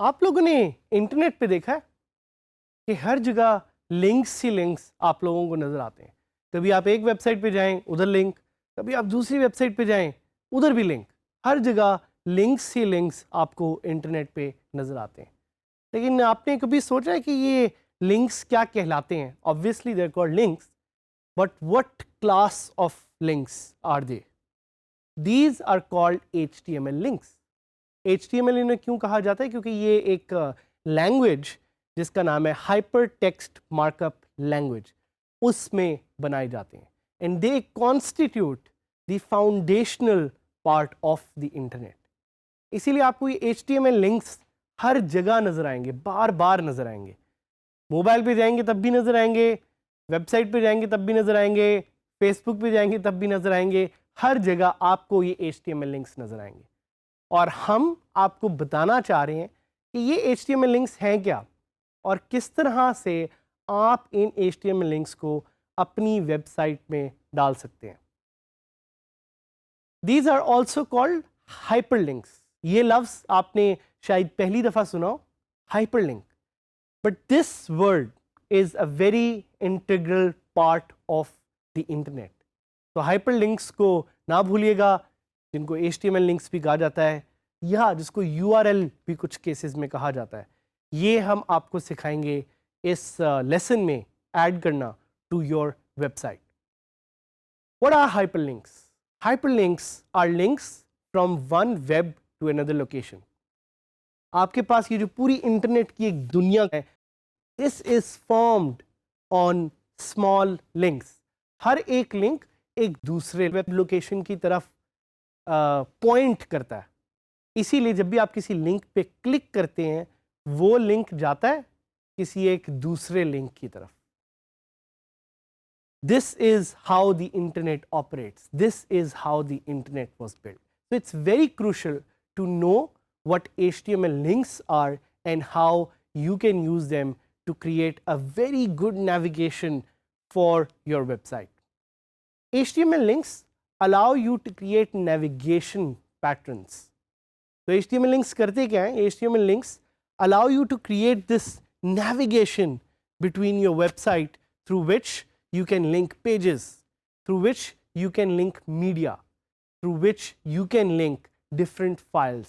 आप लोगों ने इंटरनेट पे देखा है कि हर जगह लिंक्स ही लिंक्स आप लोगों को नज़र आते हैं। कभी आप एक वेबसाइट पे जाएं उधर लिंक, कभी आप दूसरी वेबसाइट पे जाएं उधर भी लिंक। हर जगह लिंक्स ही लिंक्स आपको इंटरनेट पे नज़र आते हैं। लेकिन आपने कभी सोचा है कि ये लिंक्स क्या कहलाते हैं? Obviously they are called links, but what class of links are they? These are called HTML links. HTML इन्हें क्यों कहा जाता है? क्योंकि ये एक लैंग्वेज जिसका नाम है हाइपर टेक्स्ट मार्कअप लैंग्वेज, उसमें बनाए जाते हैं and they constitute the foundational part of the internet. इसीलिए आपको ये HTML लिंक्स हर जगह नजर आएंगे, बार बार नजर आएंगे। मोबाइल पे जाएंगे तब भी नजर आएंगे, वेबसाइट पे जाएंगे तब भी नजर आएंगे, फेसबुक पे जाएंगे तब भी नजर आएंगे। हर जगह आपको ये HTML लिंक्स नजर आएंगे और हम आपको बताना चाह रहे हैं कि ये HTML लिंक्स हैं क्या और किस तरह से आप इन HTML लिंक्स को अपनी वेबसाइट में डाल सकते हैं। These are also called hyperlinks. ये लफ्ज़ आपने शायद पहली दफ़ा सुना हो, hyperlink. But this word is a very integral part of the internet. तो hyperlinks को ना भूलिएगा, जिनको HTML लिंक्स भी कहा जाता है या जिसको URL भी कुछ केसेस में कहा जाता है, ये हम आपको सिखाएंगे इस लेसन में ऐड करना to your website. What are hyperlinks? Hyperlinks are links from one web to another location. आपके पास ये जो पूरी इंटरनेट की एक दुनिया है, this is formed on small links. हर एक लिंक एक दूसरे वेब लोकेशन की तरफ पॉइंट करता है। इसीलिए जब भी आप किसी लिंक पे क्लिक करते हैं, वो लिंक जाता है किसी एक दूसरे लिंक की तरफ। This is how the internet operates. This is how the internet was built. So it's very crucial to know what HTML links are and how you can use them to create a very good navigation for your website. HTML links allow you to create navigation patterns. So HTML links करते क्या हैं? HTML links allow you to create this navigation between your website through which you can link pages, through which you can link media, through which you can link different files.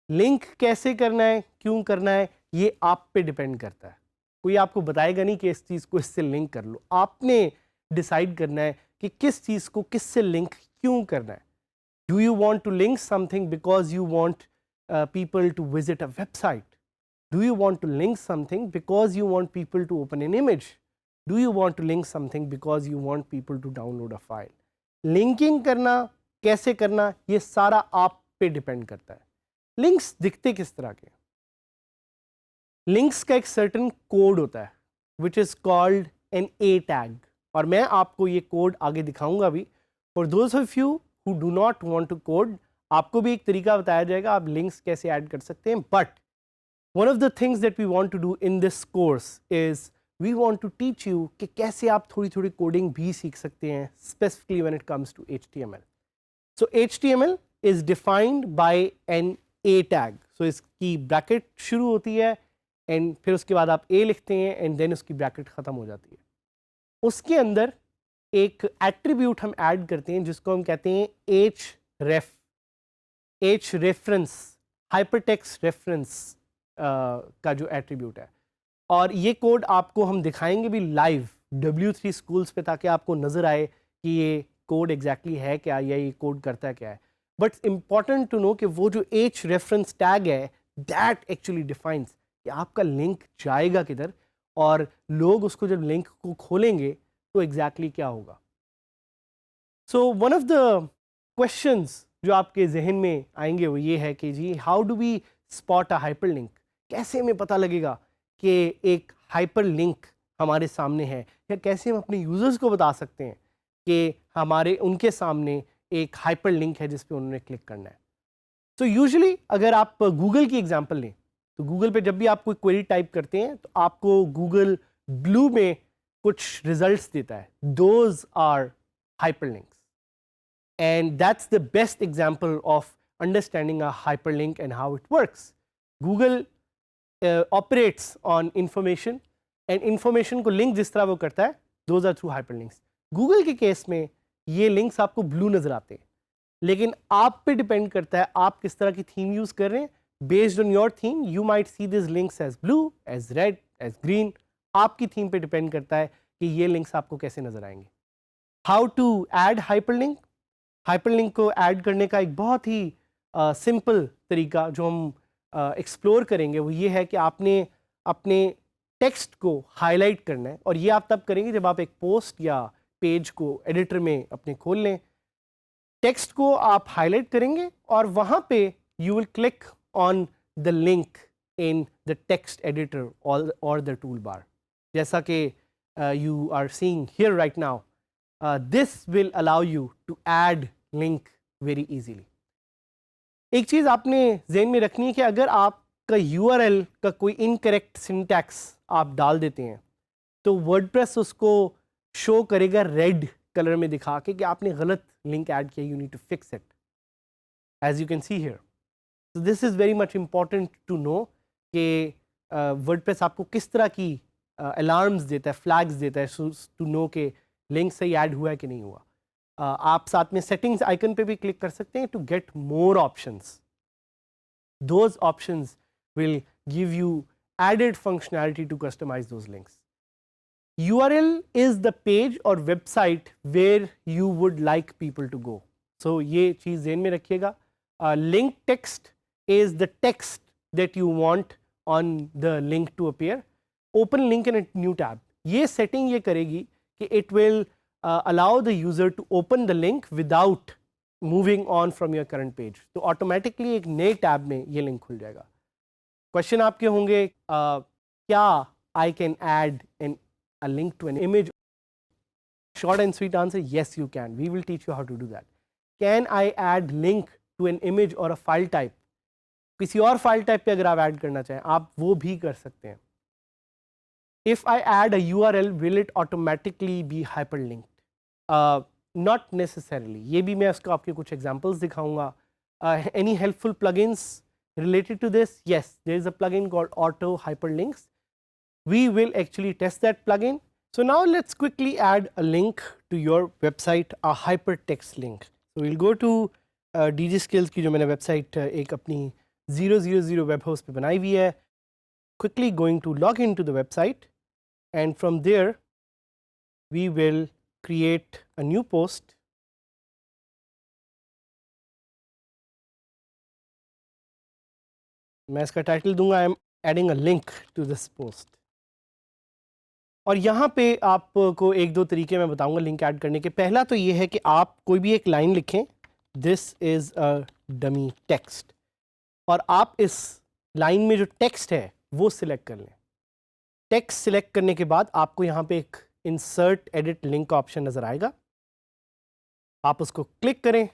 Link कैसे करना है, क्यों करना है, ये आप पे depend करता है। कोई आपको बताएगा नहीं कि इस चीज़ को इससे लिंक कर लो। आपने डिसाइड करना है कि किस चीज़ को किससे लिंक क्यों करना है। Do you want to link something because you want people to visit a website? Do you want to link something because you want people to open an image? Do you want to link something because you want people to download a file? Linking करना, कैसे करना, ये सारा आप पे depend करता है। Links दिखते किस तरह के? लिंक्स का एक सर्टेन कोड होता है which is called an A tag, और मैं आपको ये कोड आगे दिखाऊंगा भी। For those of you who do not want to code, आपको भी एक तरीका बताया जाएगा आप लिंक्स कैसे ऐड कर सकते हैं। But one of the things that we want to do in this course is we want to teach you कि कैसे आप थोड़ी थोड़ी कोडिंग भी सीख सकते हैं, specifically when it comes to HTML. So HTML is defined by an A tag. So इसकी ब्रैकेट शुरू होती है एंड फिर उसके बाद आप A लिखते हैं एंड देन उसकी ब्रैकेट ख़त्म हो जाती है। उसके अंदर एक एट्रीब्यूट हम ऐड करते हैं जिसको हम कहते हैं H रेफरेंस, हाइपरटेक्स्ट रेफरेंस का जो एट्रीब्यूट है। और ये कोड आपको हम दिखाएंगे भी लाइव W3 स्कूल्स पे, ताकि आपको नज़र आए कि ये कोड एग्जैक्टली है क्या या ये कोड करता क्या है। बट इम्पॉर्टेंट टू नो कि वो जो H रेफरेंस टैग है दैट एक्चुअली डिफाइंस कि आपका लिंक जाएगा किधर और लोग उसको जब लिंक को खोलेंगे तो एग्जैक्टली क्या होगा। So one of the questions जो आपके जहन में आएंगे वो ये है कि जी how do we spot a hyperlink? कैसे हमें पता लगेगा कि एक हाइपर लिंक हमारे सामने है, या कैसे हम अपने यूज़र्स को बता सकते हैं कि हमारे उनके सामने एक हाइपर लिंक है जिस पे उन्होंने क्लिक करना है। तो यूजुअली अगर आप गूगल की एग्जांपल लें तो गूगल पे जब भी आप कोई क्वेरी टाइप करते हैं तो आपको गूगल ब्लू में कुछ रिजल्ट्स देता है, those are hyperlinks and that's the best example of understanding a hyperlink and how it works. Google operates on information and information को लिंक जिस तरह वो करता है, those are through hyperlinks. Google के case में ये links आपको ब्लू नजर आते हैं, लेकिन आप पे डिपेंड करता है आप किस तरह की थीम यूज कर रहे हैं। Based on your theme you might see this links as blue, as red, as green. आपकी थीम पे डिपेंड करता है कि ये लिंक्स आपको कैसे नजर आएंगे। How to add hyperlink. Hyperlink को ऐड करने का एक बहुत ही सिंपल तरीका जो हम एक्सप्लोर करेंगे वो ये है कि आपने अपने टेक्स्ट को हाईलाइट करना है, और ये आप तब करेंगे जब आप एक पोस्ट या पेज को एडिटर में अपने खोल लें। टेक्स्ट को आप हाईलाइट करेंगे और वहाँ पे you will click on the link in the text editor और द टूल बार, जैसा कि you are seeing here right now. This will allow you to add link very easily. एक चीज़ आपने ज़हन में रखनी है कि अगर आपका URL का कोई इनकरेक्ट सिंटैक्स आप डाल देते हैं तो वर्डप्रेस उसको शो करेगा रेड कलर में दिखा के कि आपने गलत लिंक ऐड किया, you need to fix it, as you can see here. So this is very much important to know कि वर्डप्रेस आपको किस तरह की अलार्म्स देता है, फ्लैग्स देता है टू नो कि लिंक सही ऐड हुआ है कि नहीं हुआ। आप साथ में सेटिंग्स आइकन पे भी क्लिक कर सकते हैं to get more options. Those options will give you added functionality to customize those links. URL is the page or website where you would like people to go. So ये चीज़ ज़हन में रखिएगा। Link text is the text that you want on the link to appear. Open link in a new tab. ये setting ये करेगी कि it will allow the user to open the link without moving on from your current page. तो automatically एक नए tab में ये link खुल जाएगा। Question आपके होंगे क्या I can add a link to an image? Short and sweet answer, yes you can. We will teach you how to do that. Can I add link to an image or a file type? किसी और file type पे अगर आप add करना चाहें आप वो भी कर सकते हैं। If I add a URL, will it automatically be hyperlinked? Not necessarily. ये भी मैं उसको आपके कुछ examples दिखाऊंगा। Any helpful plugins related to this? Yes, there is a plugin called Auto Hyperlinks. We will actually test that plugin. So now let's quickly add a link to your website, a hypertext link. So we'll go to DG Skills की जो मैंने website एक अपनी 000 web host पे बनाई हुई है. Quickly going to log into the website, and from there we will create a new post. मैं इसका टाइटल दूंगा I am adding a link to this post. और यहाँ पे आपको एक दो तरीके मैं बताऊंगा लिंक ऐड करने के। पहला तो ये है कि आप कोई भी एक लाइन लिखें, this is a dummy text, और आप इस लाइन में जो टेक्स्ट है वो सिलेक्ट कर लें। टेक्स्ट सिलेक्ट करने के बाद आपको यहाँ पे एक इंसर्ट एडिट लिंक का ऑप्शन नज़र आएगा, आप उसको क्लिक करें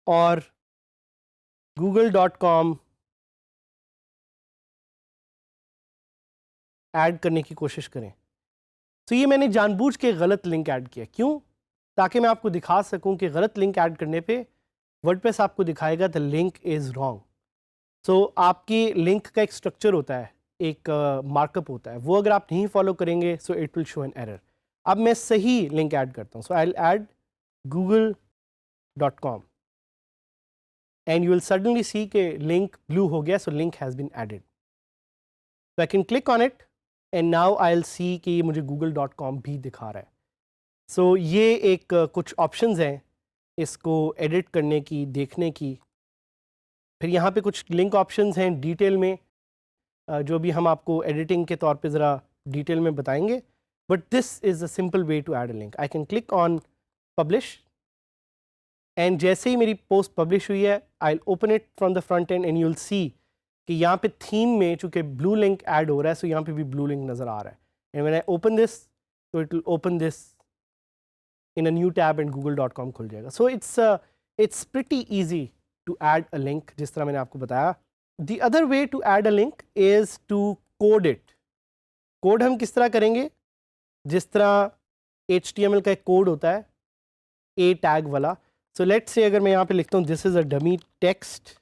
और google.com ऐड करने की कोशिश करें। तो ये मैंने जानबूझ के गलत लिंक ऐड किया, क्यों? ताकि मैं आपको दिखा सकूं कि गलत लिंक ऐड करने पे वर्डप्रेस आपको दिखाएगा द लिंक इज़ रॉन्ग। सो आपकी लिंक का एक स्ट्रक्चर होता है, एक मार्कअप होता है, वो अगर आप नहीं फॉलो करेंगे so it will show an error. अब मैं सही लिंक ऐड करता हूँ, so I will add google.com and you will suddenly see के लिंक ब्लू हो गया, so link has been added. So I can click on it and now I will see कि ये मुझे google.com भी दिखा रहा है। सो ये एक कुछ ऑप्शंस हैं इसको एडिट करने की, देखने की। फिर यहाँ पे कुछ लिंक ऑप्शंस हैं डिटेल में, जो भी हम आपको एडिटिंग के तौर पे ज़रा डिटेल में बताएंगे, but this is a simple way to add a link. I can click on publish and जैसे ही मेरी पोस्ट पब्लिश हुई है I will open it from the front end you will see कि यहाँ पे थीम में चूँकि ब्लू लिंक ऐड हो रहा है, सो यहाँ पे भी ब्लू लिंक नज़र आ रहा है। And when I open this, so it will open this in a new tab and google.com खुल जाएगा। So it's pretty easy to add a link जिस तरह मैंने आपको बताया। The other way to add a link is to code it. Code हम किस तरह करेंगे? जिस तरह HTML का एक कोड होता है A टैग वाला। So let's say अगर मैं यहाँ पे लिखता हूँ this is a dummy text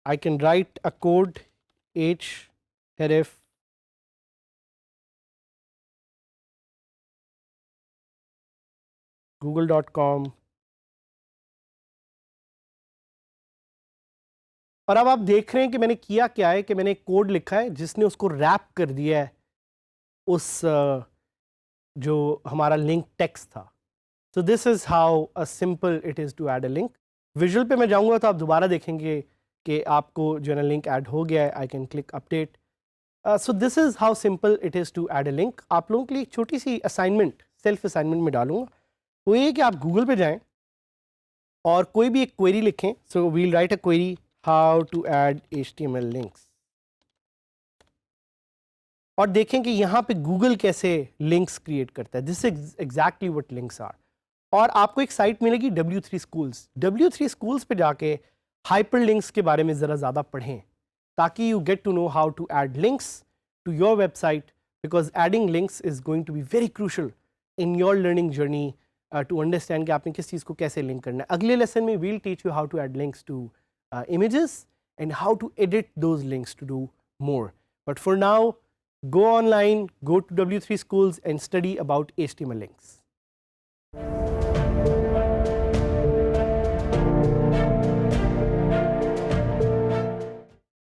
I can write a code href google.com और अब आप देख रहे हैं कि मैंने किया क्या है कि मैंने एक कोड लिखा है जिसने उसको रैप कर दिया है उस जो हमारा लिंक टेक्स्ट था. So this is how a simple it is to add a link. Visual पे मैं जाऊंगा तो आप दोबारा देखेंगे कि आपको जो है ना लिंक ऐड हो गया है. I can click update. So this is how simple it is to add a link. आप लोगों के लिए एक छोटी सी असाइनमेंट सेल्फ असाइनमेंट में डालूंगा. वो ये कि आप गूगल पे जाएं और कोई भी एक क्वेरी लिखें. So we'll write a query how to add HTML links और देखें कि यहाँ पे गूगल कैसे लिंक्स क्रिएट करता है. This is exactly what links are. और आपको एक साइट मिलेगी W3 स्कूल्स. W3 स्कूल्स पे जाके हाइपर लिंक्स के बारे में ज़रा ज़्यादा पढ़ें ताकि you get to know how to add links to your website because adding links is going to be very crucial in your learning journey to understand कि आपने किस चीज़ को कैसे लिंक करना है. अगले लेसन में we'll teach you how to add links to images and how to edit those links to do more. But for now, go online, go to W3 schools and study about HTML links.